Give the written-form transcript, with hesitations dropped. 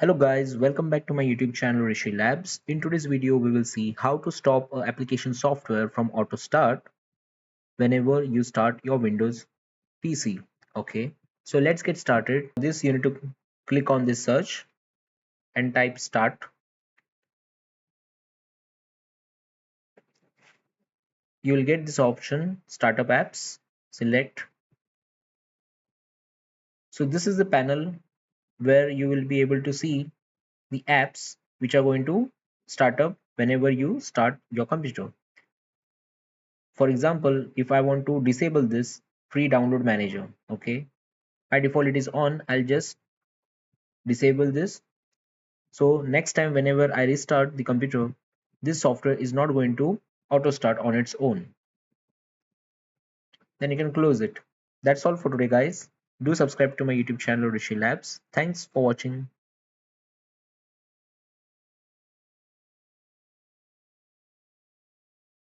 Hello guys, welcome back to my YouTube channel Rishi Labs. In today's video, we will see how to stop a application software from auto start whenever you start your Windows PC. Okay, so let's get started. This you need to click on this search and type start. You will get this option startup apps. Select. So this is the panel where you will be able to see the apps which are going to start up whenever you start your computer. For example, if I want to disable this free download manager, okay, by default it is on. I'll just disable this. So next time whenever I restart the computer, this software is not going to auto start on its own. Then you can close it. That's all for today guys. Do subscribe to my YouTube channel Rishi Labs. Thanks for watching.